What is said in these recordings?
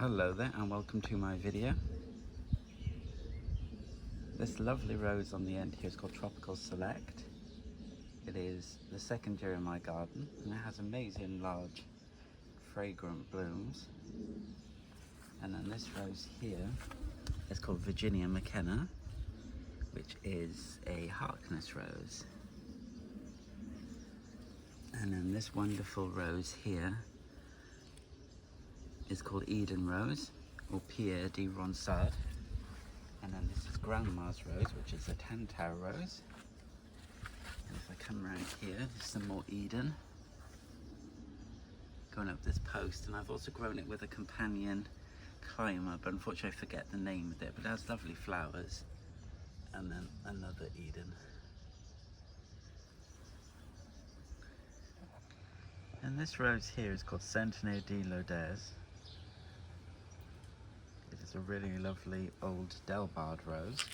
Hello there and welcome to my video. This lovely rose on the end here is called Tropical Select. It is the second year in my garden and it has amazing large fragrant blooms. And then this rose here is called Virginia McKenna, which is a Harkness rose. And then this wonderful rose here is called Eden Rose or Pierre de Ronsard. And then this is Grandma's Rose, which is a Tantau rose. And if I come around here, there's some more Eden going up this post. And I've also grown it with a companion climber, but unfortunately I forget the name of it, but it has lovely flowers. And then another Eden. And this rose here is called Centenaire de Lourdes. It is a really lovely old Delbard rose.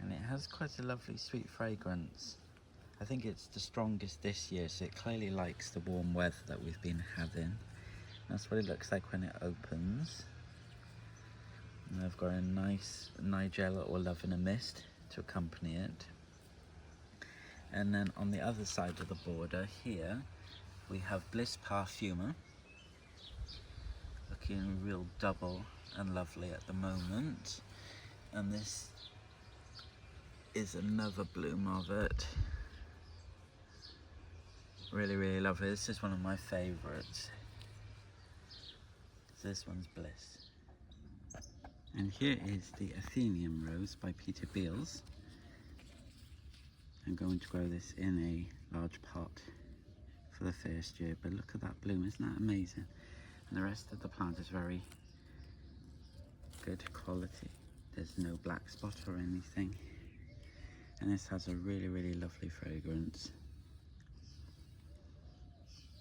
And it has quite a lovely sweet fragrance. I think it's the strongest this year, so it clearly likes the warm weather that we've been having. That's what it looks like when it opens. And I've got a nice Nigella or Love in a Mist to accompany it. And then on the other side of the border here, we have Bliss Parfuma, looking real double and lovely at the moment. And this is another bloom of it. Really, really lovely. This is one of my favourites. This one's Bliss. And here is the Athenium Rose by Peter Beales. I'm going to grow this in a large pot for the first year, but look at that bloom, isn't that amazing? And the rest of the plant is very good quality. There's no black spot or anything. And this has a really, really lovely fragrance.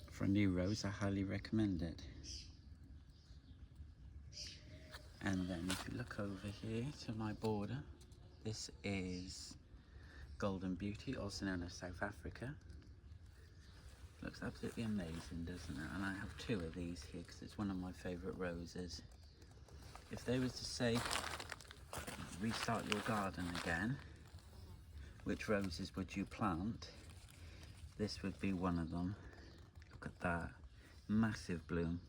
For a new rose, I highly recommend it. And then if you look over here to my border, this is Golden Beauty, also known as South Africa. Looks absolutely amazing, doesn't it? And I have two of these here because it's one of my favourite roses. If they was to say, restart your garden again, which roses would you plant? This would be one of them. Look at that, massive bloom.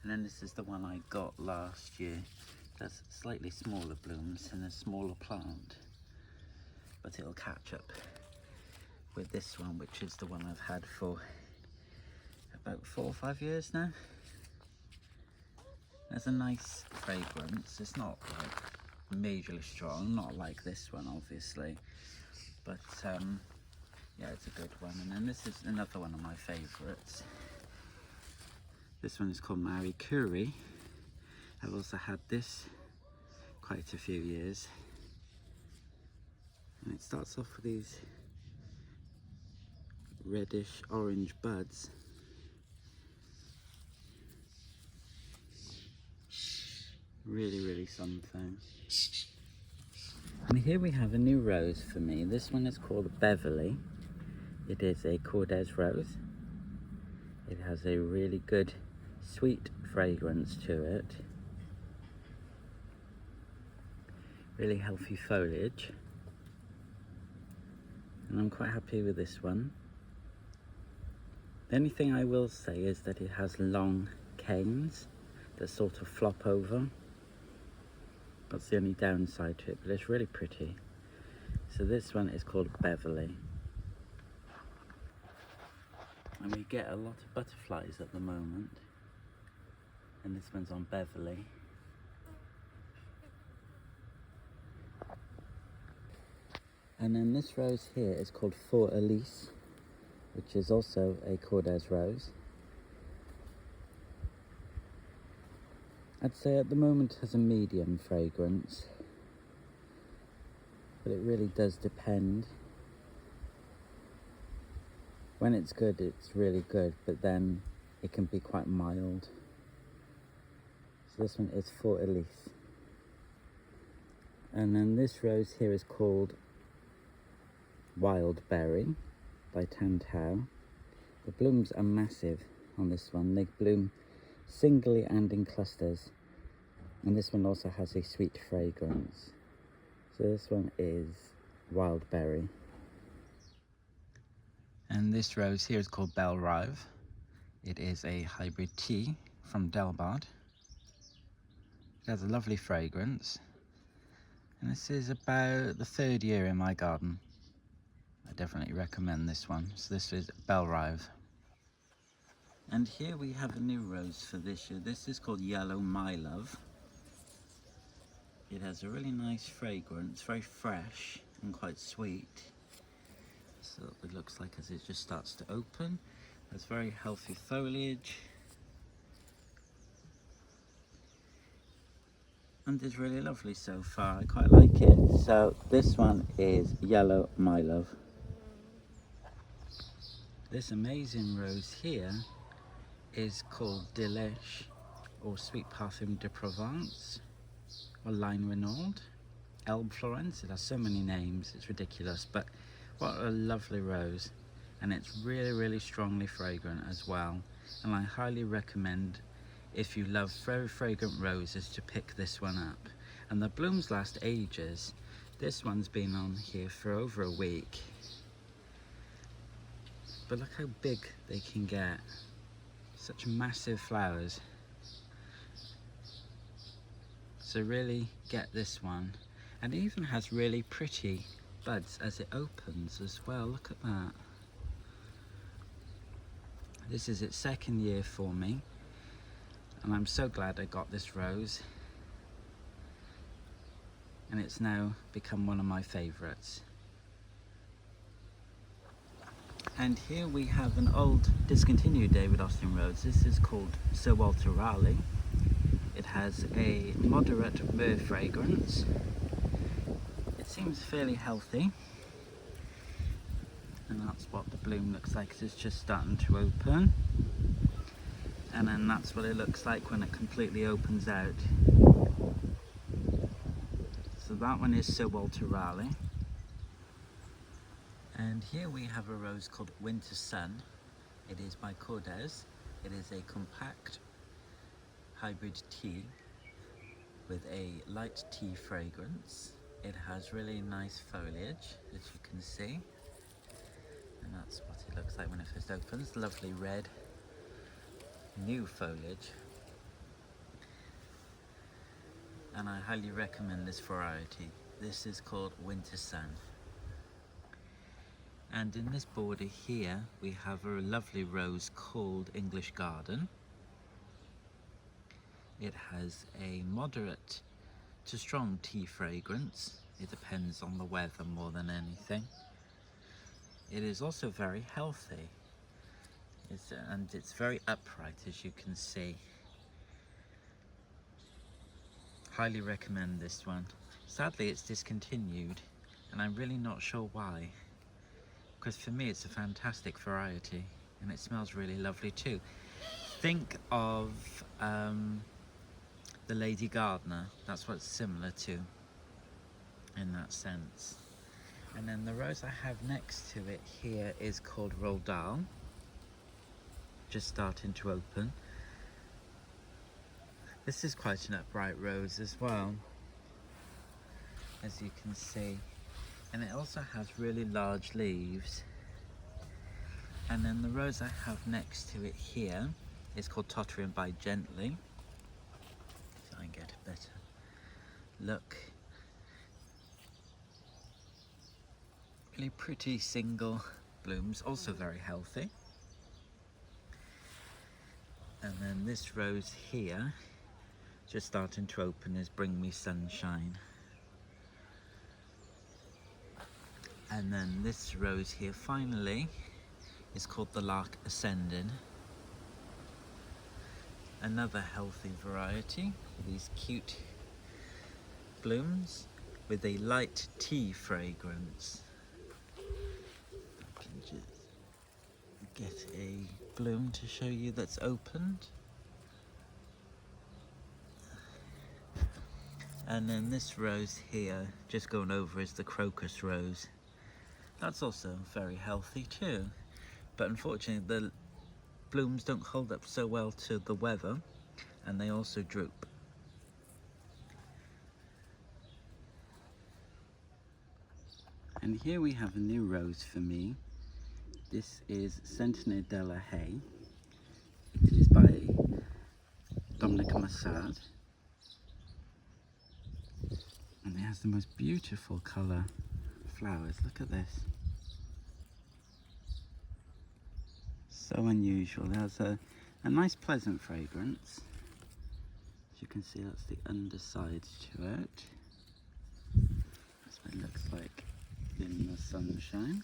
And then this is the one I got last year. That's slightly smaller blooms and a smaller plant. But it'll catch up with this one, which is the one I've had for about 4 or 5 years now. There's a nice fragrance. It's not like majorly strong, not like this one obviously, but yeah, it's a good one. And then this is another one of my favorites. This one is called Marie Curie. I've also had this quite a few years. And it starts off with these reddish orange buds. Really, really something. And here we have a new rose for me. This one is called Beverly. It is a Cordes rose. It has a really good sweet fragrance to it. Really healthy foliage. And I'm quite happy with this one. The only thing I will say is that it has long canes that sort of flop over. That's the only downside to it, but it's really pretty. So this one is called Beverly. And we get a lot of butterflies at the moment. And this one's on Beverly. And then this rose here is called For Elise, which is also a Cordes rose. I'd say at the moment it has a medium fragrance, but it really does depend. When it's good, it's really good, but then it can be quite mild. So this one is For Elise. And then this rose here is called Wild Berry by Tantau. The blooms are massive on this one. They bloom singly and in clusters. And this one also has a sweet fragrance. So this one is wild berry. And this rose here is called Bellrive. It is a hybrid tea from Delbard. It has a lovely fragrance. And this is about the 3rd year in my garden. I definitely recommend this one. So this is Bellrive. And here we have a new rose for this year. This is called Yellow My Love. It has a really nice fragrance, very fresh and quite sweet. So it looks like as it just starts to open. It's very healthy foliage. And it's really lovely so far, I quite like it. So this one is Yellow My Love. This amazing rose here is called Delish, or Sweet Parfum de Provence, or Line Renaud, Elbe Florence. It has so many names, it's ridiculous, but what a lovely rose. And it's really, really strongly fragrant as well. And I highly recommend, if you love very fragrant roses, to pick this one up. And the blooms last ages. This one's been on here for over a week. But look how big they can get. Such massive flowers. So really get this one. And it even has really pretty buds as it opens as well. Look at that. This is its 2nd year for me. And I'm so glad I got this rose. And it's now become one of my favourites. And here we have an old discontinued David Austin rose. This is called Sir Walter Raleigh. It has a moderate myrrh fragrance. It seems fairly healthy. And that's what the bloom looks like. It's just starting to open. And then that's what it looks like when it completely opens out. So that one is Sir Walter Raleigh. And here we have a rose called Winter Sun. It is by Kordes. It is a compact hybrid tea with a light tea fragrance. It has really nice foliage, as you can see. And that's what it looks like when it first opens. Lovely red, new foliage. And I highly recommend this variety. This is called Winter Sun. And in this border here, we have a lovely rose called English Garden. It has a moderate to strong tea fragrance. It depends on the weather more than anything. It is also very healthy. And it's very upright, as you can see. Highly recommend this one. Sadly, it's discontinued, and I'm really not sure why. Because for me, it's a fantastic variety, and it smells really lovely too. Think of the Lady Gardener. That's what it's similar to in that sense. And then the rose I have next to it here is called Roald Dahl. Just starting to open. This is quite an upright rose as well, as you can see. And it also has really large leaves. And then the rose I have next to it here is called Tottering by Gently. So I can get a better look. Really pretty single blooms, also very healthy. And then this rose here, just starting to open, is Bring Me Sunshine. And then this rose here finally is called The Lark Ascending. Another healthy variety with these cute blooms with a light tea fragrance. I can just get a bloom to show you that's opened. And then this rose here, just going over, is the crocus rose. That's also very healthy too, but unfortunately the blooms don't hold up so well to the weather, and they also droop. And here we have a new rose for me. This is Centenaire de la Haye. It is by Dominica Massad. And it has the most beautiful colour flowers. Look at this. So unusual. It has a nice pleasant fragrance. As you can see, that's the underside to it. That's what it looks like in the sunshine.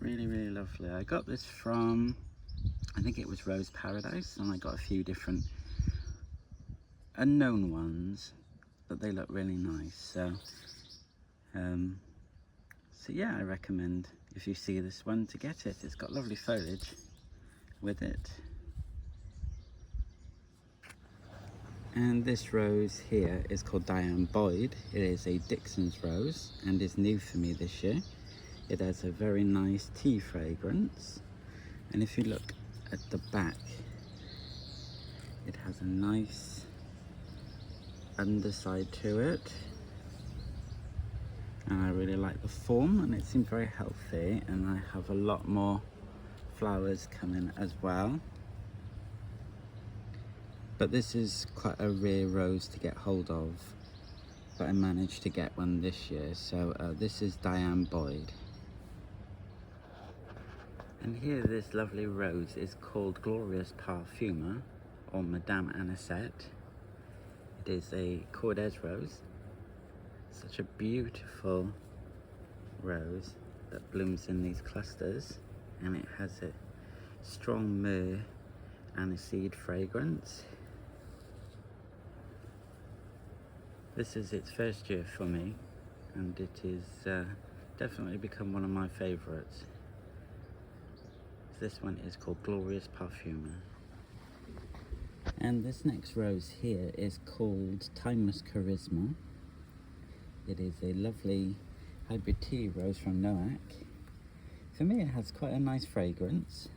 Really, really lovely. I got this from, I think it was Rose Paradise, and I got a few different unknown ones, but they look really nice. So yeah, I recommend, if you see this one, to get it. It's got lovely foliage with it. And this rose here is called Diane Boyd. It is a Dixon's rose and is new for me this year. It has a very nice tea fragrance, and if you look at the back, it has a nice underside to it, and I really like the form, and it seems very healthy, and I have a lot more flowers coming as well. But this is quite a rare rose to get hold of, but I managed to get one this year. So this is Diane Boyd. And here this lovely rose is called Glorious Parfumer, or Madame Anisette. It is a Cordes rose. Such a beautiful rose that blooms in these clusters, and it has a strong myrrh aniseed fragrance. This is its first year for me, and it is definitely become one of my favourites. This one is called Glorious Parfumer. And this next rose here is called Timeless Charisma. It is a lovely hybrid tea rose from Noack. For me, it has quite a nice fragrance.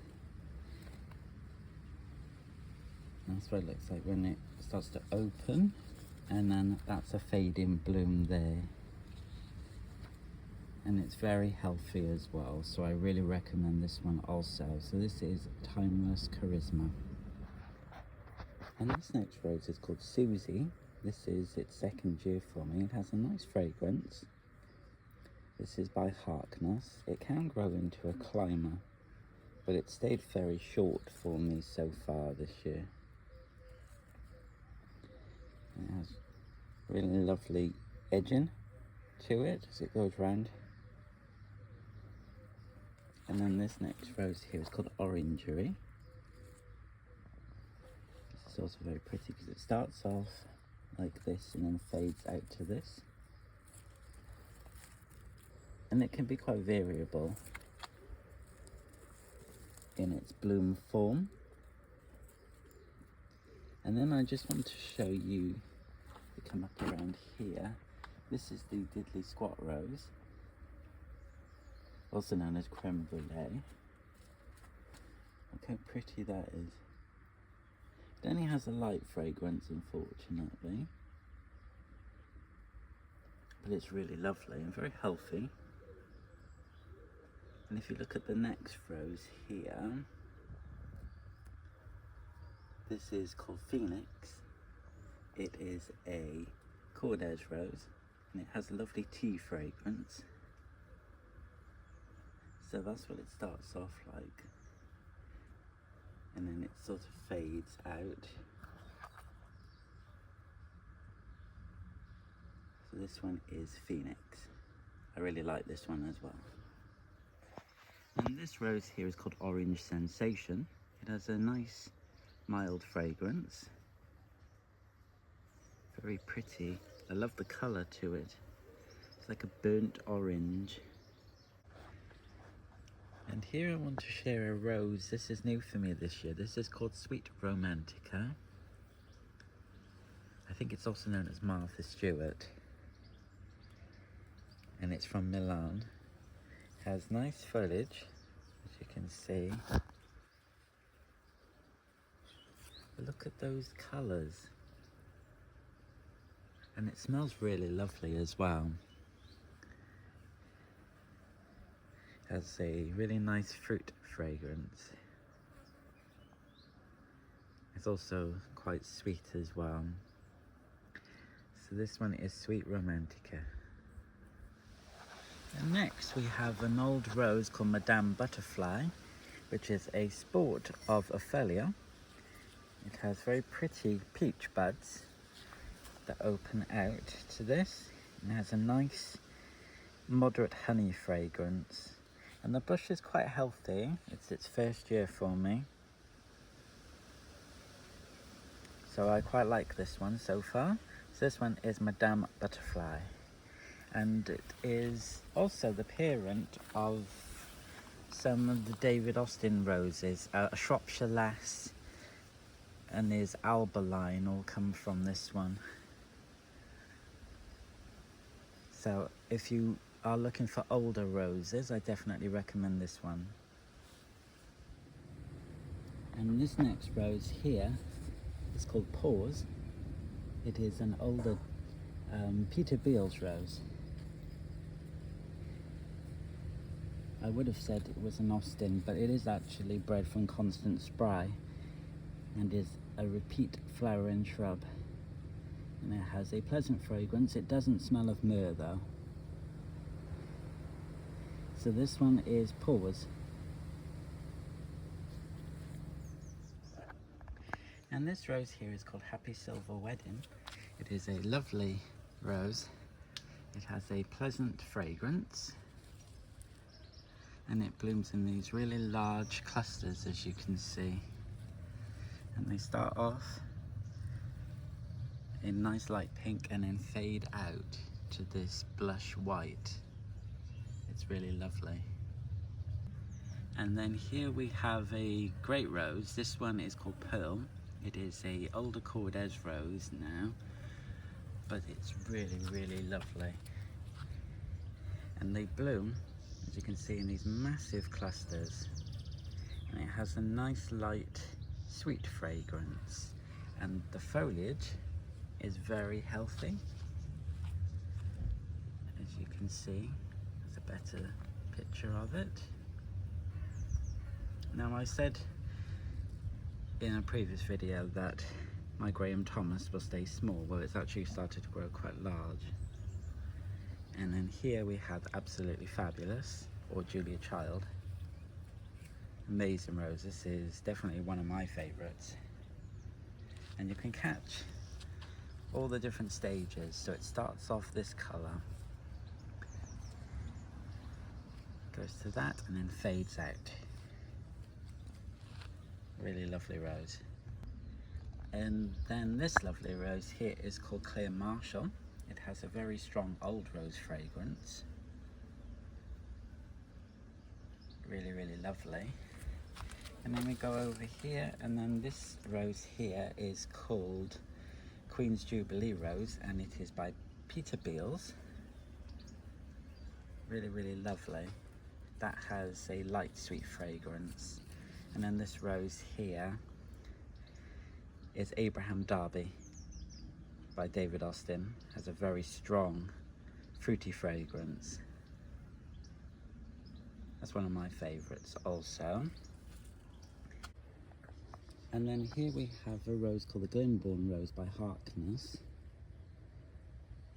That's what it looks like when it starts to open, and then that's a fading bloom there. And it's very healthy as well, so I really recommend this one also. So this is Timeless Charisma. And this next rose is called Susie. This is its second year for me. It has a nice fragrance. This is by Harkness. It can grow into a climber, but it stayed very short for me so far this year. It has really lovely edging to it as it goes round. And then this next rose here is called Orangery. This is also very pretty because it starts off like this and then fades out to this. And it can be quite variable in its bloom form. And then I just want to show you, if you come up around here, this is the Diddley Squat Rose, also known as Creme Brulee. Look how pretty that is. It only has a light fragrance, unfortunately, but it's really lovely and very healthy. And if you look at the next rose here, this is called Phoenix. It is a Cordes rose, and it has a lovely tea fragrance. So that's what it starts off like, and then it sort of fades out. So this one is Phoenix. I really like this one as well. And this rose here is called Orange Sensation. It has a nice mild fragrance. Very pretty. I love the colour to it. It's like a burnt orange. And here I want to share a rose. This is new for me this year. This is called Sweet Romantica. I think it's also known as Martha Stewart. And it's from Milan. It has nice foliage, as you can see. But look at those colours. And it smells really lovely as well. Has a really nice fruit fragrance. It's also quite sweet as well. So this one is Sweet Romantica. And next we have an old rose called Madame Butterfly, which is a sport of Ophelia. It has very pretty peach buds that open out to this. And it has a nice moderate honey fragrance. And the bush is quite healthy. It's its first year for me. So I quite like this one so far. So this one is Madame Butterfly. And it is also the parent of some of the David Austin roses. A Shropshire Lass and his Alba line all come from this one. So if you are looking for older roses, I definitely recommend this one. And this next rose here is called Pause. It is an older Peter Beales rose. I would have said it was an Austin, but it is actually bred from Constant Spry and is a repeat flowering shrub. And it has a pleasant fragrance. It doesn't smell of myrrh though. So this one is Pause. And this rose here is called Happy Silver Wedding. It is a lovely rose. It has a pleasant fragrance. And it blooms in these really large clusters, as you can see. And they start off in nice light pink and then fade out to this blush white. It's really lovely. And then here we have a great rose. This one is called Pearl. It is a older Cordes rose now, but it's really, really lovely. And they bloom, as you can see, in these massive clusters. And it has a nice light, sweet fragrance. And the foliage is very healthy. As you can see, there's a better picture of it. Now I said in a previous video that my Graham Thomas will stay small. Well, it's actually started to grow quite large. And then here we have Absolutely Fabulous, or Julia Child. Amazing rose. This is definitely one of my favourites. And you can catch all the different stages. So it starts off this colour, goes to that, and then fades out. Really lovely rose. And then this lovely rose here is called Clear Marshall. It has a very strong old rose fragrance. Really, really lovely. And then we go over here, and then this rose here is called Queen's Jubilee Rose, and it is by Peter Beales. Really, really lovely. That has a light sweet fragrance. And then this rose here is Abraham Darby by David Austin. Has a very strong fruity fragrance. That's one of my favourites also. And then here we have a rose called the Glenbourne Rose by Harkness.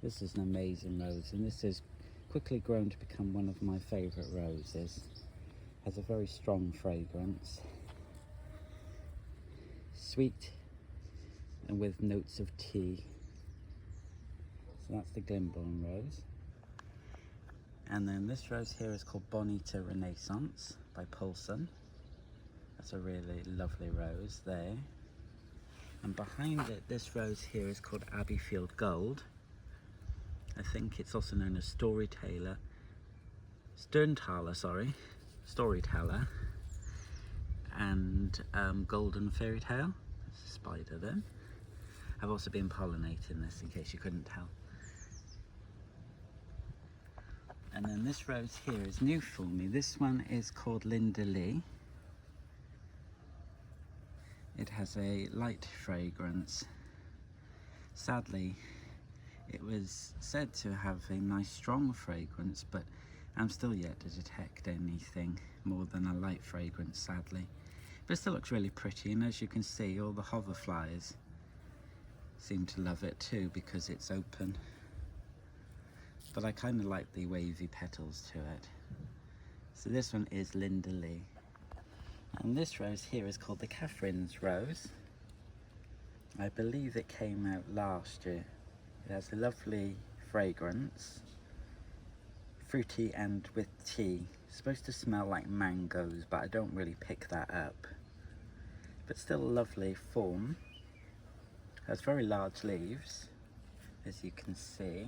This is an amazing rose, and this has quickly grown to become one of my favourite roses. Has a very strong fragrance, sweet and with notes of tea. So that's the Glenbourne Rose. And then this rose here is called Bonita Renaissance by Paulson. That's a really lovely rose there. And behind it, this rose here is called Abbeyfield Gold. I think it's also known as Storyteller, Storyteller, and Golden Fairy Tale. There's a spider there. I've also been pollinating this, in case you couldn't tell. And then this rose here is new for me. This one is called Linda Lee. It has a light fragrance. Sadly, it was said to have a nice strong fragrance, but I'm still yet to detect anything more than a light fragrance, sadly. But it still looks really pretty, and as you can see, all the hoverflies seem to love it too because it's open. But I kind of like the wavy petals to it. So this one is Linda Lee. And this rose here is called the Catherine's Rose. I believe it came out last year. It has a lovely fragrance, fruity and with tea. It's supposed to smell like mangoes, but I don't really pick that up. But still a lovely form. It has very large leaves, as you can see.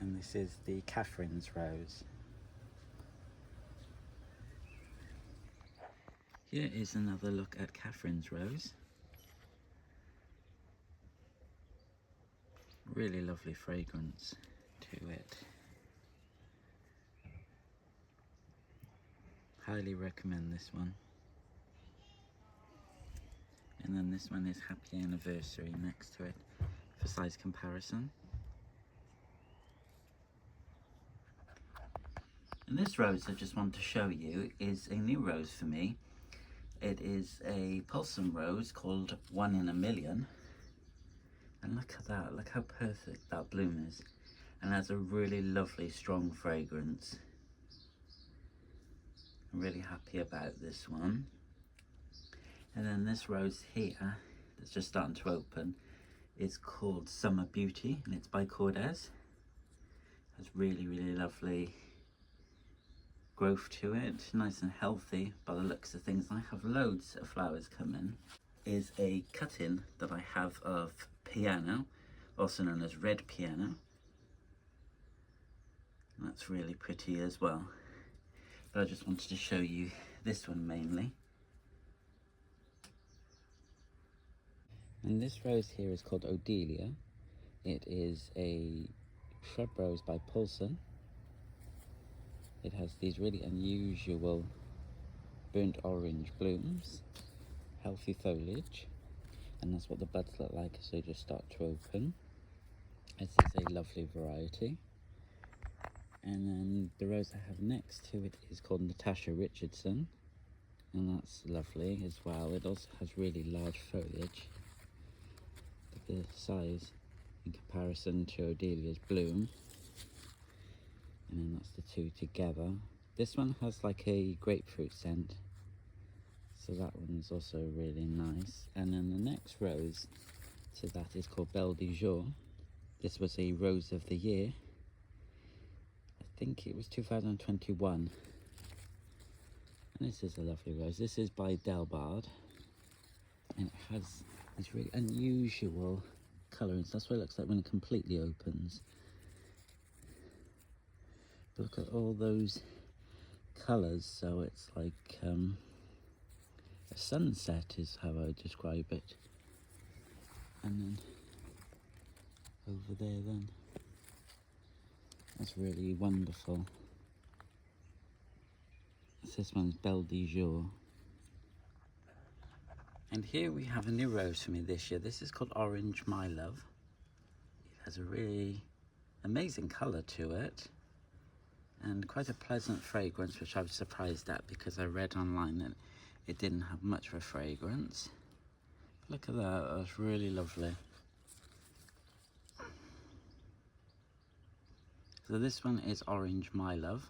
And this is the Catherine's Rose. Here is another look at Catherine's Rose. Really lovely fragrance to it. Highly recommend this one. And then this one is Happy Anniversary next to it for size comparison. And this rose I just want to show you is a new rose for me. It is a Pulsum rose called One in a Million. And look at that, look how perfect that bloom is. And has a really lovely strong fragrance. I'm really happy about this one. And then this rose here, that's just starting to open, is called Summer Beauty, and it's by Kordes. Has really, really lovely growth to it, nice and healthy by the looks of things. I have loads of flowers coming. Is a cut-in that I have of piano, also known as red piano. And that's really pretty as well. But I just wanted to show you this one mainly. And this rose here is called Odelia. It is a shrub rose by Pulsum. It has these really unusual burnt orange blooms, healthy foliage, and that's what the buds look like as they just start to open. This is a lovely variety. And then the rose I have next to it is called Natasha Richardson, and that's lovely as well. It also has really large foliage, but the size in comparison to Odelia's bloom. And then that's the two together. This one has like a grapefruit scent, so that one's also really nice. And then the next rose to that is called Belle du Jour. This was a Rose of the Year. I think it was 2021. And this is a lovely rose. This is by Delbard. And it has these really unusual colourings. That's what it looks like when it completely opens. Look at all those colours, so it's like a sunset is how I would describe it. And then over there then, that's really wonderful. This one's Belle du Jour. And here we have a new rose for me this year. This is called Orange My Love. It has a really amazing colour to it, and quite a pleasant fragrance, which I was surprised at because I read online that it didn't have much of a fragrance. Look at that, that's really lovely. So this one is Orange My Love.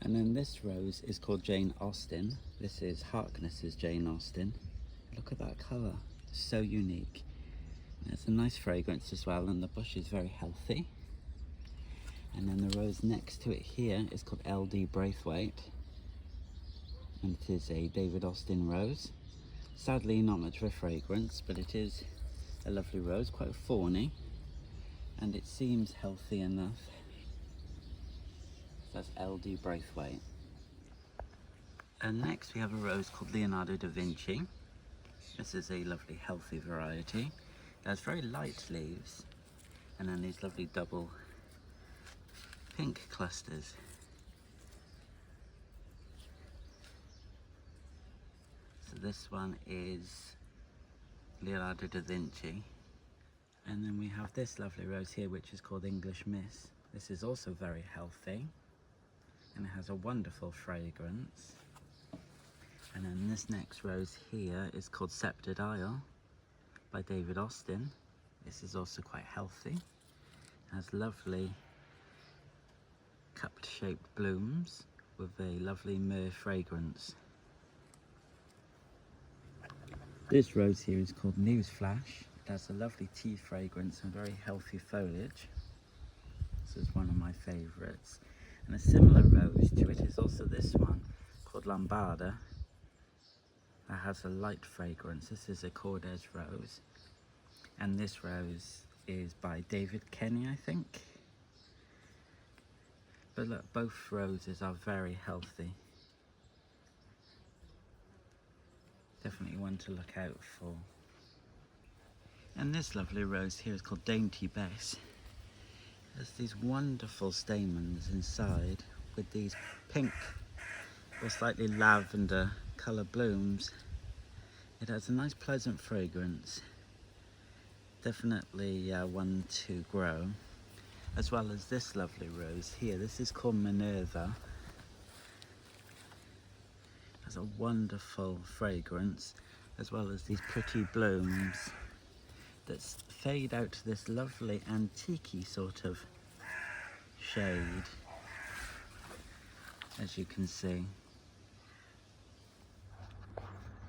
And then this rose is called Jane Austen. This is Harkness's Jane Austen. Look at that colour, so unique. And it's a nice fragrance as well, and the bush is very healthy. And then the rose next to it here is called LD Braithwaite, and it is a David Austin rose. Sadly not much of a fragrance, but it is a lovely rose, quite thorny, and it seems healthy enough. So that's LD Braithwaite. And next we have a rose called Leonardo da Vinci. This is a lovely healthy variety. It has very light leaves, and then these lovely double pink clusters. This one is Leonardo da Vinci. And then we have this lovely rose here, which is called English Miss. This is also very healthy, and it has a wonderful fragrance. And then this next rose here is called Sceptred Isle by David Austin. This is also quite healthy. It has lovely cupped shaped blooms with a lovely myrrh fragrance. This rose here is called Newsflash. It has a lovely tea fragrance and very healthy foliage. This is one of my favourites. And a similar rose to it is also this one called Lambada. That has a light fragrance. This is a Kordes rose. And this rose is by David Kenny, I think. But look, both roses are very healthy. Definitely one to look out for. And this lovely rose here is called Dainty Bess. There's these wonderful stamens inside with these pink or slightly lavender colour blooms. It has a nice pleasant fragrance. Definitely one to grow. As well as this lovely rose here. This is called Minerva. It has a wonderful fragrance, as well as these pretty blooms that fade out to this lovely antique-y sort of shade, as you can see.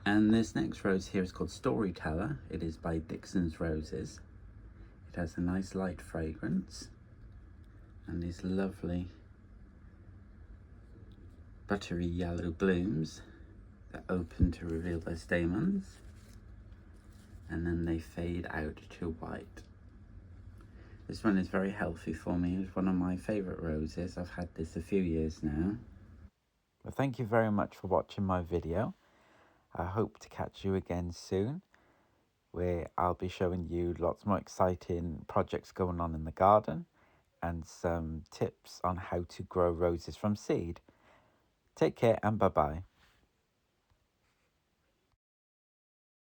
And this next rose here is called Storyteller. It is by Dixon's Roses. It has a nice light fragrance and these lovely buttery yellow blooms that open to reveal their stamens, and then they fade out to white. This one is very healthy for me. It's one of my favourite roses. I've had this a few years now. Well, thank you very much for watching my video. I hope to catch you again soon, where I'll be showing you lots more exciting projects going on in the garden and some tips on how to grow roses from seed. Take care and bye-bye.